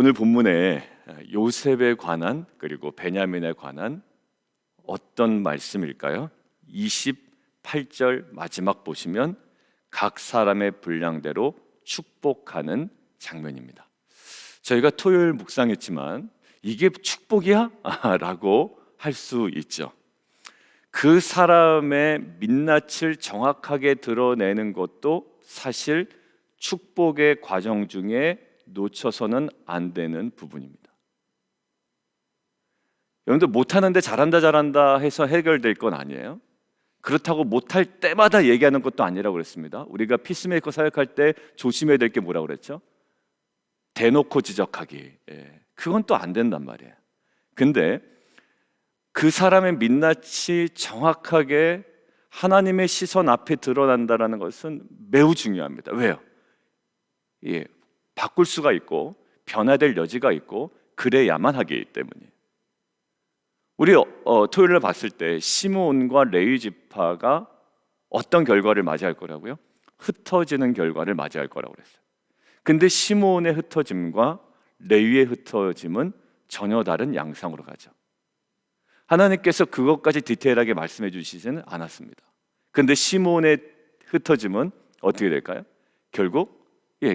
오늘 본문에 요셉에 관한 그리고 베냐민에 관한 어떤 말씀일까요? 28절 마지막 보시면 각 사람의 분량대로 축복하는 장면입니다. 저희가 토요일 묵상했지만 이게 축복이야? 라고 할 수 있죠. 그 사람의 민낯을 정확하게 드러내는 것도 사실 축복의 과정 중에 놓쳐서는 안 되는 부분입니다. 여러분들 못하는데 잘한다 해서 해결될 건 아니에요. 그렇다고 못할 때마다 얘기하는 것도 아니라고 그랬습니다. 우리가 피스메이커 사역할 때 조심해야 될 게 뭐라고 그랬죠? 대놓고 지적하기. 그건 또 안 된단 말이에요. 근데 그 사람의 민낯이 정확하게 하나님의 시선 앞에 드러난다는 것은 매우 중요합니다. 왜요? 바꿀 수가 있고 변화될 여지가 있고 그래야만 하기 때문이에요. 우리 토요일을 봤을 때 시므온과 레위 지파가 어떤 결과를 맞이할 거라고요? 흩어지는 결과를 맞이할 거라고 그랬어요. 근데 시므온의 흩어짐과 레위의 흩어짐은 전혀 다른 양상으로 가죠. 하나님께서 그것까지 디테일하게 말씀해 주시지는 않았습니다. 근데 시므온의 흩어짐은 어떻게 될까요? 결국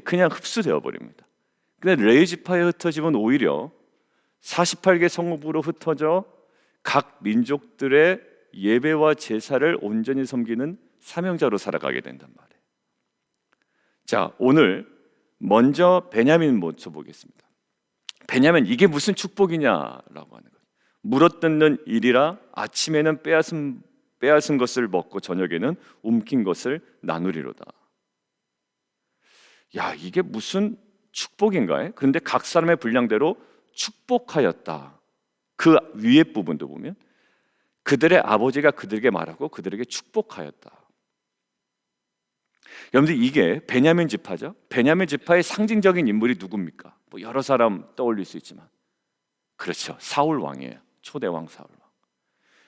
그냥 흡수되어 버립니다. 근데 레위 지파의 흩어짐은 오히려 48개 성읍으로 흩어져 각 민족들의 예배와 제사를 온전히 섬기는 사명자로 살아가게 된단 말이에요. 자, 오늘 먼저 베냐민 먼저 보겠습니다. 베냐민, 이게 무슨 축복이냐라고 하는 거예요. 물어뜯는 일이라 아침에는 빼앗은 것을 먹고 저녁에는 움킨 것을 나누리로다. 야, 이게 무슨 축복인가요? 그런데 각 사람의 분량대로 축복하였다. 그 위에 부분도 보면 그들의 아버지가 그들에게 말하고 그들에게 축복하였다. 여러분들, 이게 베냐민 지파죠. 베냐민 지파의 상징적인 인물이 누굽니까? 뭐 여러 사람 떠올릴 수 있지만, 그렇죠, 사울 왕이에요. 초대 왕 사울 왕.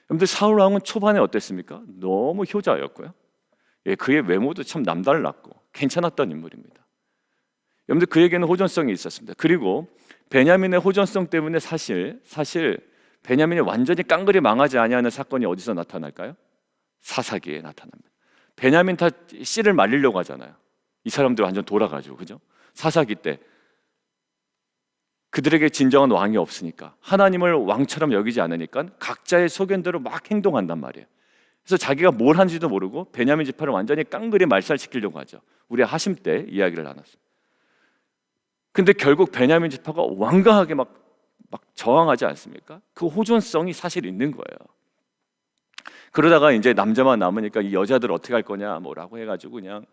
여러분들, 사울 왕은 초반에 어땠습니까? 너무 효자였고요. 그의 외모도 참 남달랐고 괜찮았던 인물입니다. 여러분들, 그에게는 호전성이 있었습니다. 그리고 베냐민의 호전성 때문에 사실 베냐민이 완전히 깡그리 망하지 아니하는 사건이 어디서 나타날까요? 사사기에 나타납니다. 베냐민 다 씨를 말리려고 하잖아요. 이 사람들 완전 돌아가지고, 그죠? 사사기 때 그들에게 진정한 왕이 없으니까, 하나님을 왕처럼 여기지 않으니까 각자의 소견대로 막 행동한단 말이에요. 그래서 자기가 뭘 한지도 모르고 베냐민 지파를 완전히 깡그리 말살시키려고 하죠. 우리 하심 때 이야기를 나눴어요. 근데 결국 베냐민 지파가 완강하게 막 저항하지 않습니까? 그 호전성이 사실 있는 거예요. 그러다가 이제 남자만 남으니까 이 여자들 어떻게 할 거냐 뭐라고 해가지고 그냥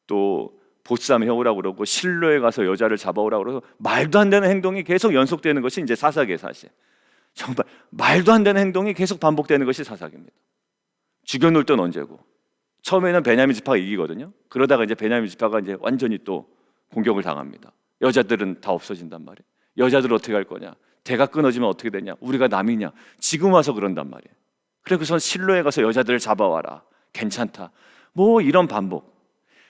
또 보쌈 해오라고 그러고 실로에 가서 여자를 잡아오라고 그러고 말도 안 되는 행동이 계속 연속되는 것이 이제 사사기의 사실. 정말 말도 안 되는 행동이 계속 반복되는 것이 사사기입니다. 죽여놓을 땐 언제고. 처음에는 베냐민 지파가 이기거든요. 그러다가 이제 베냐민 지파가 이제 완전히 또 공격을 당합니다. 여자들은 다 없어진단 말이에요. 여자들 어떻게 할 거냐? 대가 끊어지면 어떻게 되냐? 우리가 남이냐? 지금 와서 그런단 말이에요. 그래서 실로에 가서 여자들을 잡아와라. 괜찮다. 뭐 이런 반복.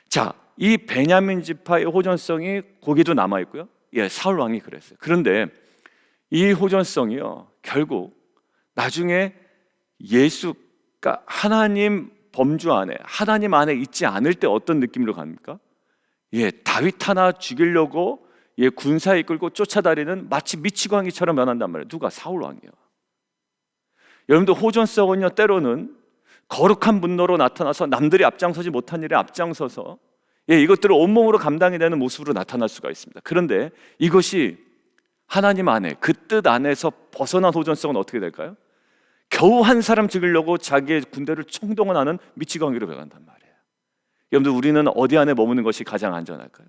자, 이 베냐민 지파의 호전성이 거기도 남아 있고요. 사울 왕이 그랬어요. 그런데 이 호전성이요, 결국 나중에 예수가 하나님 범주 안에, 하나님 안에 있지 않을 때 어떤 느낌으로 갑니까? 다윗 하나 죽이려고 군사 이끌고 쫓아다니는 마치 미치광이처럼 변한단 말이에요. 누가? 사울 왕이요. 여러분들, 호전성은요, 때로는 거룩한 분노로 나타나서 남들이 앞장서지 못한 일에 앞장서서 이것들을 온몸으로 감당이 되는 모습으로 나타날 수가 있습니다. 그런데 이것이 하나님 안에, 그 뜻 안에서 벗어난 호전성은 어떻게 될까요? 겨우 한 사람 죽이려고 자기의 군대를 총동원하는 미치광이로 변한단 말이에요. 여러분들, 우리는 어디 안에 머무는 것이 가장 안전할까요?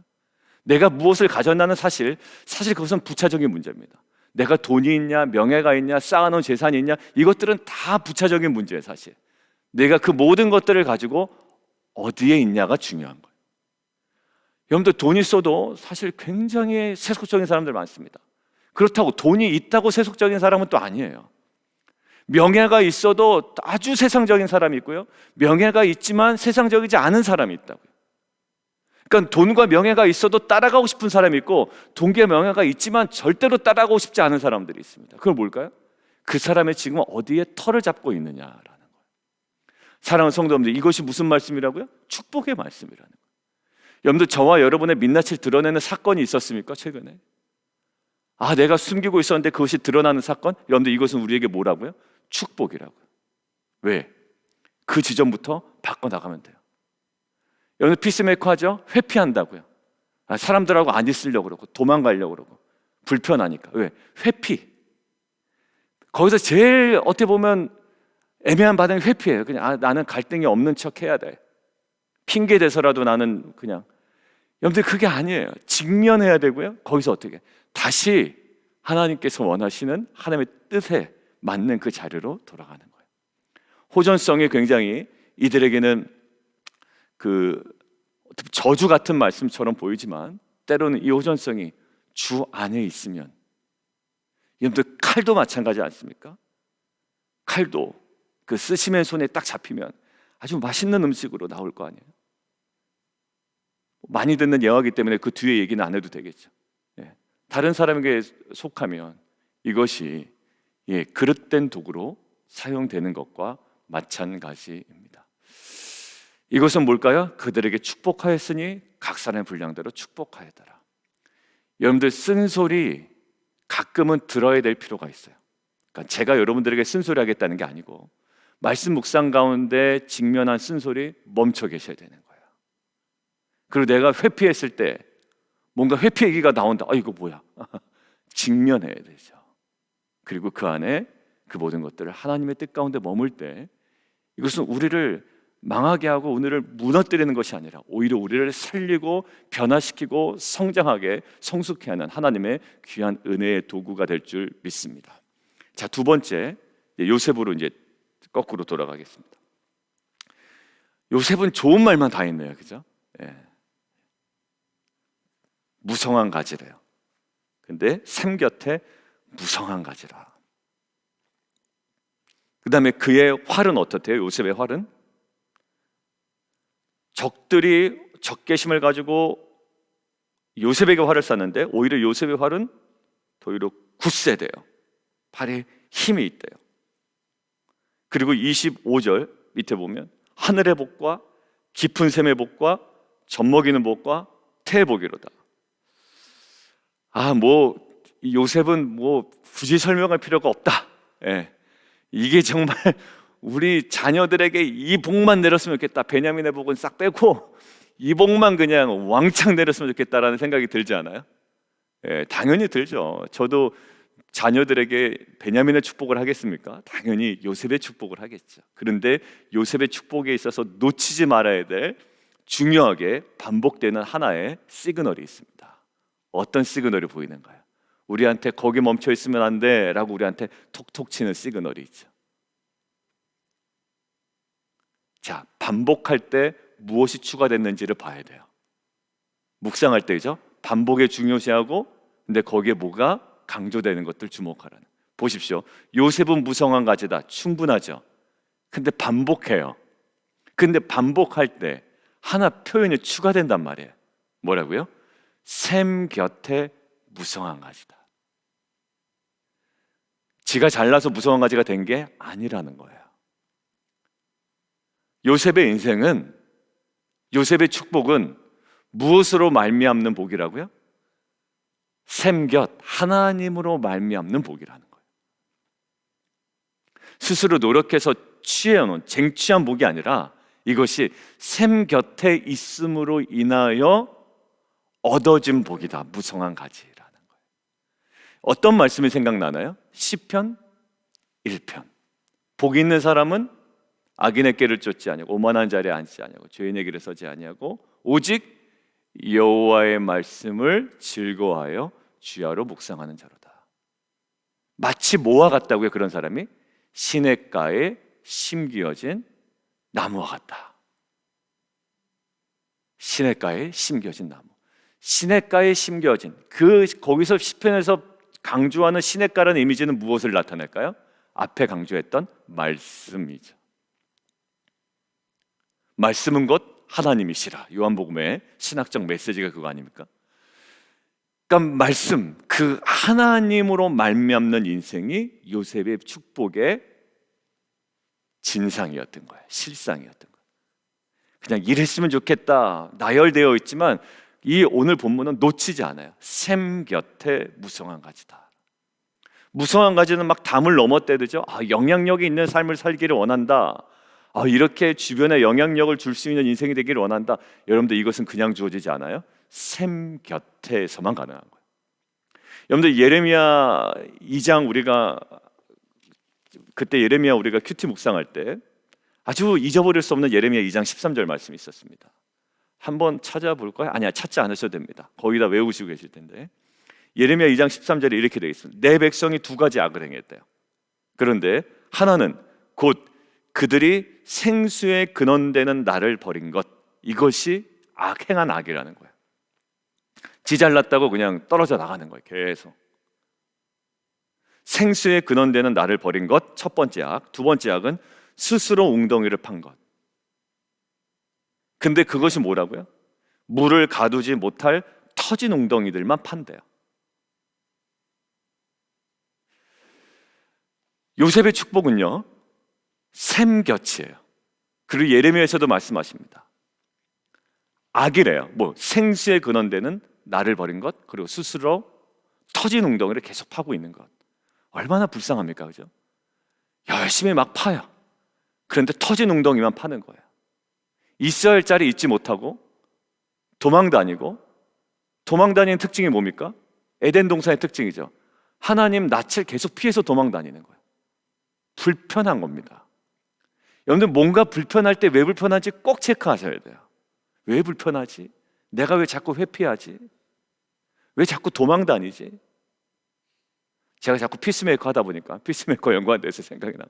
내가 무엇을 가졌나는 사실 그것은 부차적인 문제입니다. 내가 돈이 있냐, 명예가 있냐, 쌓아놓은 재산이 있냐, 이것들은 다 부차적인 문제예요. 사실 내가 그 모든 것들을 가지고 어디에 있냐가 중요한 거예요. 여러분들, 돈이 있어도 사실 굉장히 세속적인 사람들 많습니다. 그렇다고 돈이 있다고 세속적인 사람은 또 아니에요. 명예가 있어도 아주 세상적인 사람이 있고요, 명예가 있지만 세상적이지 않은 사람이 있다고요. 그러니까 돈과 명예가 있어도 따라가고 싶은 사람이 있고, 돈과 명예가 있지만 절대로 따라가고 싶지 않은 사람들이 있습니다. 그건 뭘까요? 그 사람의 지금 어디에 털을 잡고 있느냐라는 거예요. 사랑하는 성도님들, 이것이 무슨 말씀이라고요? 축복의 말씀이라는 거예요. 여러분들, 저와 여러분의 민낯을 드러내는 사건이 있었습니까? 최근에 내가 숨기고 있었는데 그것이 드러나는 사건? 여러분들, 이것은 우리에게 뭐라고요? 축복이라고요. 왜? 그 지점부터 바꿔나가면 돼요. 여러분, 피스메이커 하죠? 회피한다고요. 사람들하고 안 있으려고 그러고 도망가려고 그러고 불편하니까. 왜? 회피. 거기서 제일 어떻게 보면 애매한 반응이 회피예요. 그냥 나는 갈등이 없는 척 해야 돼. 핑계 대서라도 나는 그냥. 여러분들, 그게 아니에요. 직면해야 되고요. 거기서 어떻게 다시 하나님께서 원하시는 하나님의 뜻에 맞는 그 자리로 돌아가는 거예요. 호전성이 굉장히 이들에게는 그 저주 같은 말씀처럼 보이지만, 때로는 이 호전성이 주 안에 있으면, 여러분들, 칼도 마찬가지 않습니까? 칼도 그 쓰시면 손에 딱 잡히면 아주 맛있는 음식으로 나올 거 아니에요. 많이 듣는 예화이기 때문에 그 뒤에 얘기는 안 해도 되겠죠. 다른 사람에게 속하면 이것이 그릇된 도구로 사용되는 것과 마찬가지입니다. 이것은 뭘까요? 그들에게 축복하였으니 각 사람의 분량대로 축복하였더라. 여러분들, 쓴소리 가끔은 들어야 될 필요가 있어요. 그러니까 제가 여러분들에게 쓴소리 하겠다는 게 아니고, 말씀 묵상 가운데 직면한 쓴소리 멈춰 계셔야 되는 거예요. 그리고 내가 회피했을 때 뭔가 회피 얘기가 나온다. 이거 뭐야? 직면해야 되죠. 그리고 그 안에 그 모든 것들을 하나님의 뜻 가운데 머물 때, 이것은 우리를 망하게 하고 오늘을 무너뜨리는 것이 아니라 오히려 우리를 살리고 변화시키고 성장하게 성숙케 하는 하나님의 귀한 은혜의 도구가 될 줄 믿습니다. 자, 두 번째, 요셉으로 이제 거꾸로 돌아가겠습니다. 요셉은 좋은 말만 다 했네요, 그죠? 무성한 가지래요. 근데 샘 곁에 무성한 가지라. 그 다음에 그의 활은 어떻대요? 요셉의 활은 적들이 적개심을 가지고 요셉에게 활을 쐈는데, 오히려 요셉의 활은 오히려 굳세대요. 팔에 힘이 있대요. 그리고 25절 밑에 보면 하늘의 복과 깊은 샘의 복과 젖먹이는 복과 태의 복이로다. 요셉은 굳이 설명할 필요가 없다. 이게 정말 우리 자녀들에게 이 복만 내렸으면 좋겠다. 베냐민의 복은 싹 빼고 이 복만 그냥 왕창 내렸으면 좋겠다라는 생각이 들지 않아요? 당연히 들죠. 저도 자녀들에게 베냐민의 축복을 하겠습니까? 당연히 요셉의 축복을 하겠죠. 그런데 요셉의 축복에 있어서 놓치지 말아야 될 중요하게 반복되는 하나의 시그널이 있습니다. 어떤 시그널이 보이는가요? 우리한테 거기 멈춰 있으면 안 돼 라고 우리한테 톡톡 치는 시그널이 있죠. 자, 반복할 때 무엇이 추가됐는지를 봐야 돼요. 묵상할 때죠. 반복에 중요시하고, 근데 거기에 뭐가 강조되는 것들 주목하라는. 보십시오. 요셉은 무성한 가지다. 충분하죠. 근데 반복해요. 근데 반복할 때 하나 표현이 추가된단 말이에요. 뭐라고요? 샘 곁에 무성한 가지다. 지가 잘나서 무성한 가지가 된 게 아니라는 거예요. 요셉의 인생은, 요셉의 축복은 무엇으로 말미암는 복이라고요? 샘 곁, 하나님으로 말미암는 복이라는 거예요. 스스로 노력해서 취해놓은 쟁취한 복이 아니라 이것이 샘 곁에 있음으로 인하여 얻어진 복이다. 무성한 가지라는 거예요. 어떤 말씀이 생각나나요? 시편 1편. 복 있는 사람은 악인의 길을 쫓지 아니하고 오만한 자리에 앉지 아니하고 죄인의 길에 서지 아니하고 오직 여호와의 말씀을 즐거워하여 주야로 묵상하는 자로다. 마치 뭐와 같다고요? 그런 사람이 시냇가에 심기어진 나무와 같다. 시냇가에 심겨진 나무. 시냇가에 심겨진, 거기서 시편에서 강조하는 시냇가라는 이미지는 무엇을 나타낼까요? 앞에 강조했던 말씀이죠. 말씀은 곧 하나님이시라. 요한복음의 신학적 메시지가 그거 아닙니까? 그러니까 말씀, 그 하나님으로 말미암는 인생이 요셉의 축복의 진상이었던 거예요. 실상이었던 거예요. 그냥 이랬으면 좋겠다 나열되어 있지만 이 오늘 본문은 놓치지 않아요. 샘 곁에 무성한 가지다. 무성한 가지는 막 담을 넘어때리죠. 영향력이 있는 삶을 살기를 원한다. 이렇게 주변에 영향력을 줄 수 있는 인생이 되기를 원한다. 여러분들 이것은 그냥 주어지지 않아요. 샘 곁에서만 가능한 거예요. 여러분들 예레미야 2장 우리가 그때 예레미야 우리가 큐티 묵상할 때 아주 잊어버릴 수 없는 예레미야 2장 13절 말씀이 있었습니다. 한번 찾아볼까요? 아니야, 찾지 않으셔도 됩니다. 거의 다 외우시고 계실 텐데 예레미야 2장 13절에 이렇게 되어 있습니다. 내 백성이 두 가지 악을 행했대요. 그런데 하나는 곧 그들이 생수에 근원되는 나를 버린 것, 이것이 행한 악이라는 거예요. 지 잘났다고 그냥 떨어져 나가는 거예요. 계속 생수에 근원되는 나를 버린 것, 첫 번째 악. 두 번째 악은 스스로 웅덩이를 판 것. 근데 그것이 뭐라고요? 물을 가두지 못할 터진 웅덩이들만 판대요. 요셉의 축복은요, 샘곁이에요. 그리고 예레미야에서도 말씀하십니다. 악이래요. 생수에 근원되는 나를 버린 것, 그리고 스스로 터진 웅덩이를 계속 파고 있는 것. 얼마나 불쌍합니까, 그죠? 열심히 막 파요. 그런데 터진 웅덩이만 파는 거예요. 있어야 할 자리 있지 못하고 도망 다니고, 도망 다니는 특징이 뭡니까? 에덴 동산의 특징이죠. 하나님 낯을 계속 피해서 도망 다니는 거예요. 불편한 겁니다. 여러분들 뭔가 불편할 때 왜 불편한지 꼭 체크하셔야 돼요. 왜 불편하지? 내가 왜 자꾸 회피하지? 왜 자꾸 도망 다니지? 제가 자꾸 피스메이커 하다 보니까 피스메이커 연구한데서 생각이 나요.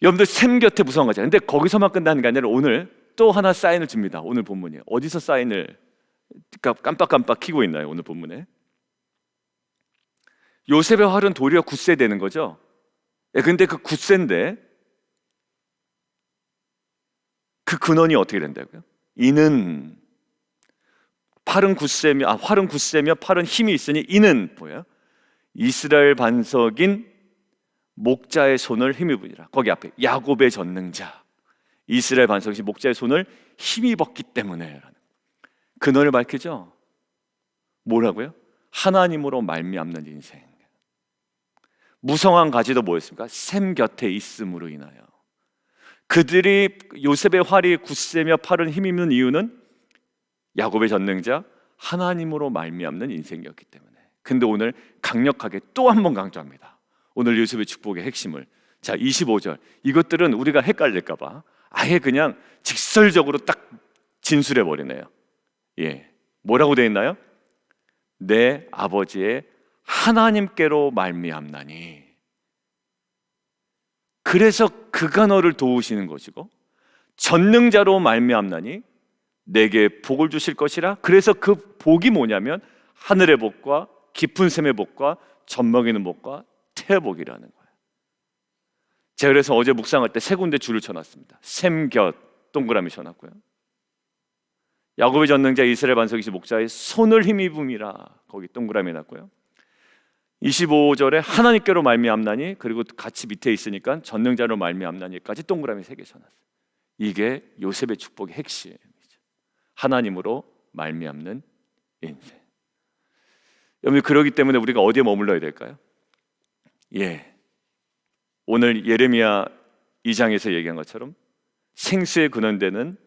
여러분들 샘 곁에 무서운 거죠. 근데 거기서만 끝나는 게 아니라 오늘 또 하나 사인을 줍니다. 오늘 본문이 어디서 사인을 깜빡깜빡 키고 있나요? 오늘 본문에 요셉의 활은 도리어 굳세 되는 거죠. 근데 그 굳센데 그 근원이 어떻게 된다고요? 이는 활은 굳세며 팔은 힘이 있으니 이는 뭐예요? 이스라엘 반석인 목자의 손을 힘입으니라. 거기 앞에 야곱의 전능자, 이스라엘 반석이 목자의 손을 힘입었기 때문에 근원을 밝히죠. 뭐라고요? 하나님으로 말미암는 인생. 무성한 가지도 뭐였습니까? 샘 곁에 있음으로 인하여. 그들이 요셉의 활이 굳세며 팔은 힘입는 이유는 야곱의 전능자 하나님으로 말미암는 인생이었기 때문에. 근데 오늘 강력하게 또 한 번 강조합니다. 오늘 요셉의 축복의 핵심을. 자, 25절. 이것들은 우리가 헷갈릴까 봐 아예 그냥 직설적으로 딱 진술해 버리네요. 뭐라고 되어 있나요? 내 아버지의 하나님께로 말미암나니. 그래서 그가 너를 도우시는 것이고 전능자로 말미암나니 내게 복을 주실 것이라. 그래서 그 복이 뭐냐면 하늘의 복과 깊은 샘의 복과 젖먹이는 복과 태복이라는 거예요. 제가 그래서 어제 묵상할 때 세 군데 줄을 쳐놨습니다. 샘곁 동그라미 쳐놨고요. 야곱의 전능자 이스라엘 반석이신 목자의 손을 힘입음이라 거기 동그라미 놨고요. 25절에 하나님께로 말미암나니, 그리고 같이 밑에 있으니까 전능자로 말미암나니까지 동그라미 3개 쳐놨어요. 이게 요셉의 축복의 핵심이죠. 하나님으로 말미암는 인생. 여러분, 그러기 때문에 우리가 어디에 머물러야 될까요? 오늘 예레미야 2장에서 얘기한 것처럼 생수에 근원되는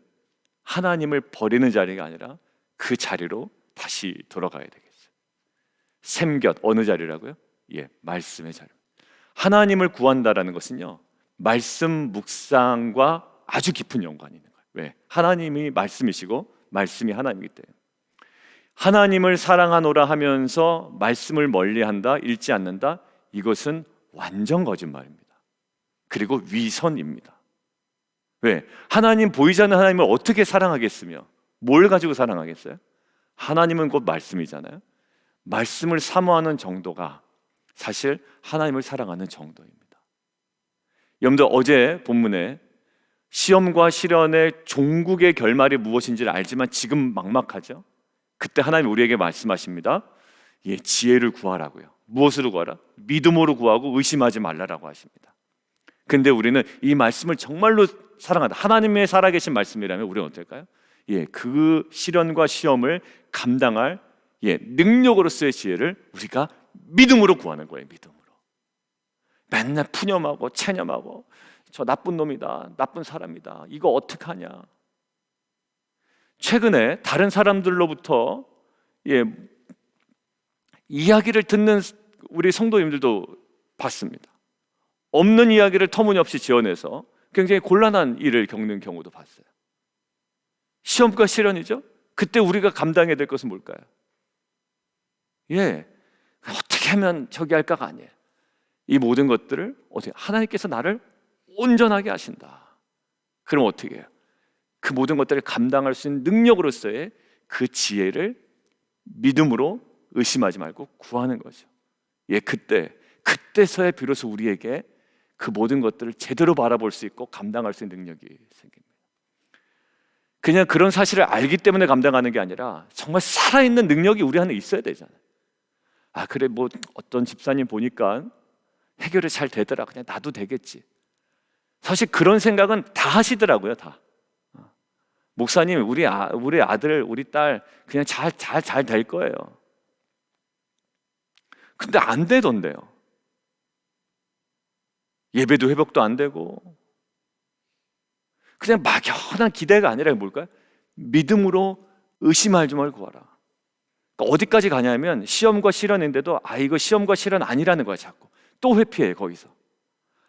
하나님을 버리는 자리가 아니라 그 자리로 다시 돌아가야 되겠어요. 샘곁, 어느 자리라고요? 말씀의 자리. 하나님을 구한다라는 것은요, 말씀 묵상과 아주 깊은 연관이 있는 거예요. 왜? 하나님이 말씀이시고 말씀이 하나님이기 때문에. 하나님을 사랑하노라 하면서 말씀을 멀리한다, 읽지 않는다, 이것은 완전 거짓말입니다. 그리고 위선입니다. 왜? 하나님, 보이지 않는 하나님을 어떻게 사랑하겠으며 뭘 가지고 사랑하겠어요? 하나님은 곧 말씀이잖아요. 말씀을 사모하는 정도가 사실 하나님을 사랑하는 정도입니다. 여러분들, 어제 본문에 시험과 시련의 종국의 결말이 무엇인지를 알지만 지금 막막하죠. 그때 하나님 우리에게 말씀하십니다. 예, 지혜를 구하라고요. 무엇으로 구하라? 믿음으로 구하고 의심하지 말라라고 하십니다. 근데 우리는 이 말씀을 정말로 사랑한다. 하나님의 살아계신 말씀이라면 우리는 어떨까요? 예, 그 시련과 시험을 감당할 능력으로서의 지혜를 우리가 믿음으로 구하는 거예요. 믿음으로. 맨날 푸념하고 체념하고 저 나쁜 놈이다, 나쁜 사람이다, 이거 어떡하냐. 최근에 다른 사람들로부터 이야기를 듣는 우리 성도님들도 봤습니다. 없는 이야기를 터무니없이 지어내서 굉장히 곤란한 일을 겪는 경우도 봤어요. 시험과 시련이죠. 그때 우리가 감당해야 될 것은 뭘까요? 어떻게 하면 저기 할까가 아니에요. 이 모든 것들을 어떻게 하나님께서 나를 온전하게 하신다. 그럼 어떻게 해요? 그 모든 것들을 감당할 수 있는 능력으로서의 그 지혜를 믿음으로 의심하지 말고 구하는 거죠. 그때서야 비로소 우리에게 그 모든 것들을 제대로 바라볼 수 있고 감당할 수 있는 능력이 생깁니다. 그냥 그런 사실을 알기 때문에 감당하는 게 아니라 정말 살아있는 능력이 우리 안에 있어야 되잖아요. 그래 뭐 어떤 집사님 보니까 해결이 잘 되더라, 그냥 나도 되겠지. 사실 그런 생각은 다 하시더라고요. 다. 목사님, 우리 아들, 우리 딸 그냥 잘 될 거예요. 근데 안 되던데요. 예배도 회복도 안 되고 그냥 막연한 기대가 아니라 뭘까요? 믿음으로 의심하지 말고 구하라. 그러니까 어디까지 가냐면 시험과 시련인데도 이거 시험과 시련 아니라는 거야. 자꾸 또 회피해. 거기서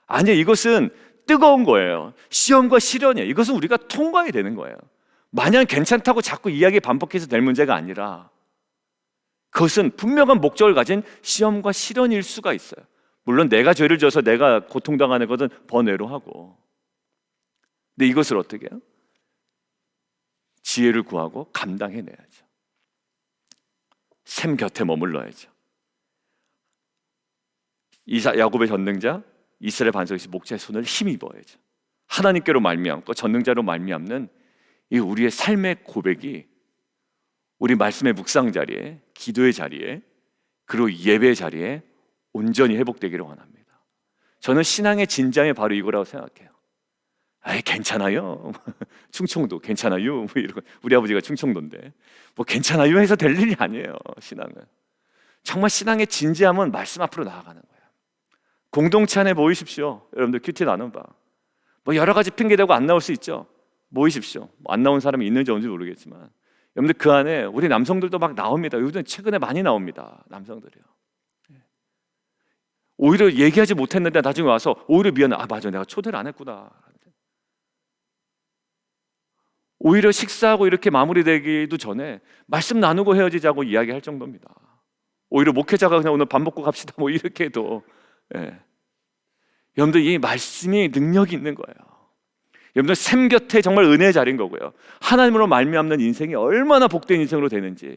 아니, 이것은 뜨거운 거예요. 시험과 시련이에요. 이것은 우리가 통과해야 되는 거예요. 마냥 괜찮다고 자꾸 이야기 반복해서 될 문제가 아니라 그것은 분명한 목적을 가진 시험과 시련일 수가 있어요. 물론 내가 죄를 져서 내가 고통당하는 것은 번외로 하고, 근데 이것을 어떻게 해요? 지혜를 구하고 감당해내야죠. 샘 곁에 머물러야죠. 야곱의 전능자 이스라엘 반석이시 목자의 손을 힘입어야죠. 하나님께로 말미암고 전능자로 말미암는 이 우리의 삶의 고백이 우리 말씀의 묵상 자리에, 기도의 자리에, 그리고 예배의 자리에 온전히 회복되기를 원합니다. 저는 신앙의 진장이 바로 이거라고 생각해요. 괜찮아요. 충청도 괜찮아요. 이러고 우리 아버지가 충청도인데 뭐 괜찮아요 해서 될 일이 아니에요. 신앙은 정말 신앙의 진지함은 말씀 앞으로 나아가는 거예요. 공동체 안에 모이십시오. 여러분들 큐티 나눈 바 뭐 여러 가지 핑계대고 안 나올 수 있죠. 모이십시오. 안 나온 사람이 있는지 없는지 모르겠지만 여러분들 그 안에 우리 남성들도 막 나옵니다. 요즘 최근에 많이 나옵니다. 남성들이요. 오히려 얘기하지 못했는데 나중에 와서 오히려 미안해. 맞아, 내가 초대를 안 했구나. 오히려 식사하고 이렇게 마무리되기도 전에 말씀 나누고 헤어지자고 이야기할 정도입니다. 오히려 목회자가 그냥 오늘 밥 먹고 갑시다 뭐 이렇게 해도 여러분들 이 말씀이 능력이 있는 거예요. 여러분들 샘 곁에 정말 은혜의 자리인 거고요. 하나님으로 말미암는 인생이 얼마나 복된 인생으로 되는지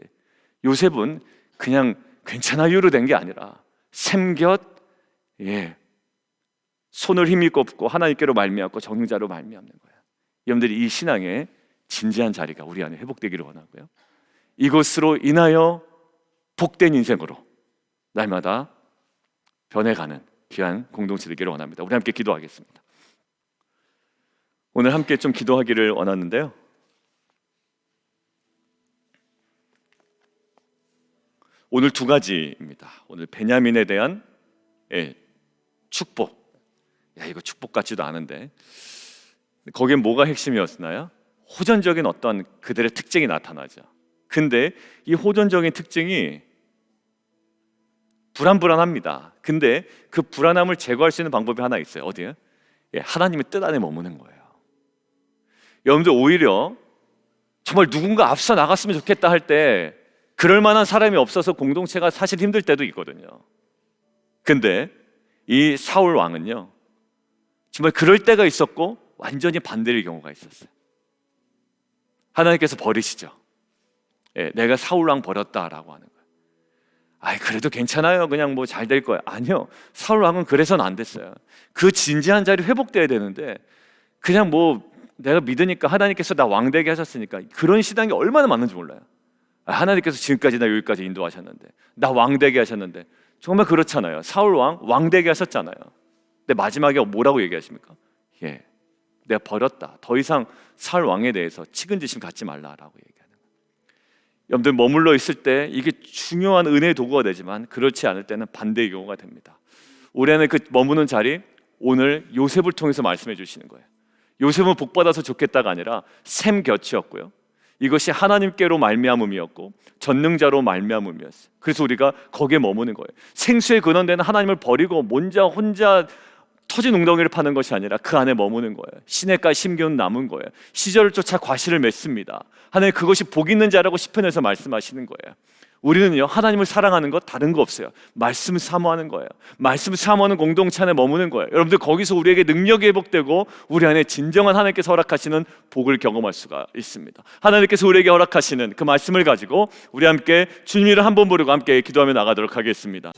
요셉은 그냥 괜찮아요로 된 게 아니라 샘 곁 손을 힘이 꼽고 하나님께로 말미암고 정자로 말미암는 거예요. 여러분들이 이 신앙의 진지한 자리가 우리 안에 회복되기를 원하고요. 이것으로 인하여 복된 인생으로 날마다 변해가는 귀한 공동체 되기를 원합니다. 우리 함께 기도하겠습니다. 오늘 함께 좀 기도하기를 원하는데요. 오늘 두 가지입니다. 오늘 베냐민에 대한 축복. 이거 축복 같지도 않은데 거기에 뭐가 핵심이었나요? 호전적인 어떤 그들의 특징이 나타나죠. 근데 이 호전적인 특징이 불안합니다. 근데 그 불안함을 제거할 수 있는 방법이 하나 있어요. 어디요? 하나님의 뜻 안에 머무는 거예요. 여러분들 오히려 정말 누군가 앞서 나갔으면 좋겠다 할 때 그럴 만한 사람이 없어서 공동체가 사실 힘들 때도 있거든요. 근데 이 사울 왕은요 정말 그럴 때가 있었고 완전히 반대의 경우가 있었어요. 하나님께서 버리시죠. 내가 사울 왕 버렸다라고 하는 거예요. 그래도 괜찮아요. 그냥 뭐 잘 될 거야. 아니요. 사울 왕은 그래서는 안 됐어요. 그 진지한 자리 회복돼야 되는데 그냥 뭐 내가 믿으니까 하나님께서 나 왕되게 하셨으니까 그런 신앙이 얼마나 많은지 몰라요. 하나님께서 지금까지 나 여기까지 인도하셨는데 나 왕되게 하셨는데 정말 그렇잖아요. 사울 왕되게 하셨잖아요. 근데 마지막에 뭐라고 얘기하십니까? 예, 내가 버렸다. 더 이상 사울 왕에 대해서 측은지심 갖지 말라라고 얘기하는 거예요. 여러분들 머물러 있을 때 이게 중요한 은혜의 도구가 되지만 그렇지 않을 때는 반대의 경우가 됩니다. 우리 안에 그 머무는 자리 오늘 요셉을 통해서 말씀해 주시는 거예요. 요셉은 복받아서 좋겠다가 아니라 샘 곁이었고요. 이것이 하나님께로 말미암음이었고 전능자로 말미암음이었어요. 그래서 우리가 거기에 머무는 거예요. 생수의 근원되는 하나님을 버리고 혼자 터진 웅덩이를 파는 것이 아니라 그 안에 머무는 거예요. 시냇가에 심겨운 나무인 거예요. 시절을 쫓아 과실을 맺습니다. 하나님 그것이 복 있는 자라고 시편에서 말씀하시는 거예요. 우리는요 하나님을 사랑하는 것 다른 거 없어요. 말씀 사모하는 거예요. 말씀 사모하는 공동체 안에 머무는 거예요. 여러분들 거기서 우리에게 능력이 회복되고 우리 안에 진정한 하나님께서 허락하시는 복을 경험할 수가 있습니다. 하나님께서 우리에게 허락하시는 그 말씀을 가지고 우리 함께 주님 이름 한번 부르고 함께 기도하며 나가도록 하겠습니다.